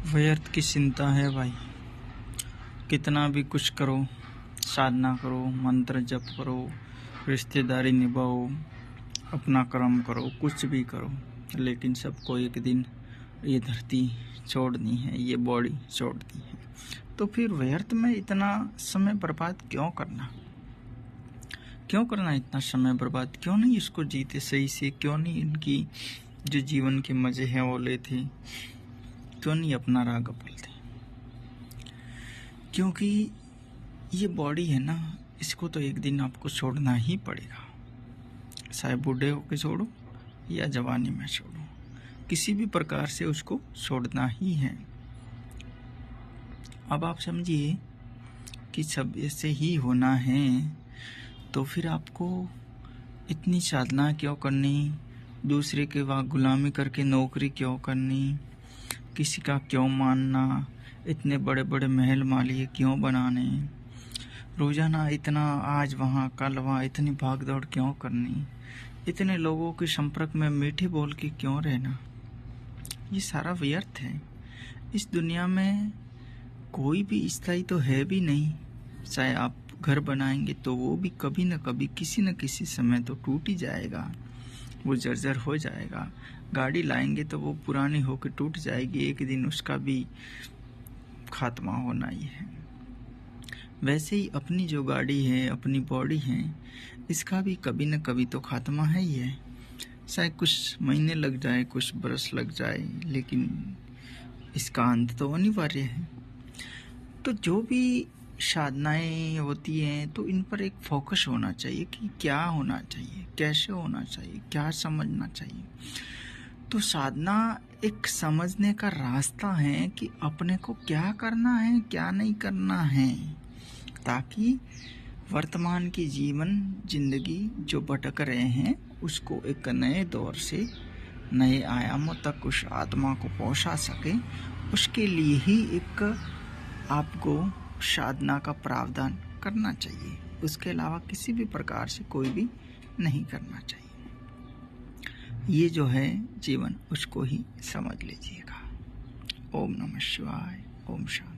व्यर्थ की चिंता है भाई। कितना भी कुछ करो, साधना करो, मंत्र जप करो, रिश्तेदारी निभाओ, अपना कर्म करो, कुछ भी करो, लेकिन सबको एक दिन ये धरती छोड़नी है, ये बॉडी छोड़नी है। तो फिर व्यर्थ में इतना समय बर्बाद क्यों करना? क्यों करना इतना समय बर्बाद? क्यों नहीं इसको जीते सही से? क्यों नहीं इनकी जो जीवन के मजे हैं वो लेते? क्यों नहीं अपना राग अपलते? क्योंकि ये बॉडी है ना, इसको तो एक दिन आपको छोड़ना ही पड़ेगा। चाहे बूढ़े होकर छोड़ो या जवानी में छोड़ो, किसी भी प्रकार से उसको छोड़ना ही है। अब आप समझिए कि सब ऐसे ही होना है, तो फिर आपको इतनी साधना क्यों करनी? दूसरे के वहाँ गुलामी करके नौकरी क्यों करनी? किसी का क्यों मानना? इतने बड़े बड़े महल मालिक क्यों बनाने? रोजाना इतना आज वहाँ कल वहाँ इतनी भागदौड़ क्यों करनी? इतने लोगों के संपर्क में मीठे बोल के क्यों रहना? ये सारा व्यर्थ है। इस दुनिया में कोई भी स्थायी तो है भी नहीं। चाहे आप घर बनाएंगे तो वो भी कभी न कभी किसी न किसी समय तो टूट ही जाएगा, वो जर्जर हो जाएगा। गाड़ी लाएंगे तो वो पुरानी होकर टूट जाएगी, एक दिन उसका भी खात्मा होना ही है। वैसे ही अपनी जो गाड़ी है, अपनी बॉडी है, इसका भी कभी न कभी तो खात्मा है ही है। चाहे कुछ महीने लग जाए, कुछ बरस लग जाए, लेकिन इसका अंत तो अनिवार्य है। तो जो भी साधनाएं होती हैं तो इन पर एक फोकस होना चाहिए कि क्या होना चाहिए, कैसे होना चाहिए, क्या समझना चाहिए। तो साधना एक समझने का रास्ता है कि अपने को क्या करना है, क्या नहीं करना है, ताकि वर्तमान की जीवन जिंदगी जो भटक रहे हैं उसको एक नए दौर से नए आयामों तक उस आत्मा को पहुंचा सके। उसके लिए ही एक आपको साधना का प्रावधान करना चाहिए। उसके अलावा किसी भी प्रकार से कोई भी नहीं करना चाहिए। ये जो है जीवन, उसको ही समझ लीजिएगा। ओम नमः शिवाय। ओम शांति।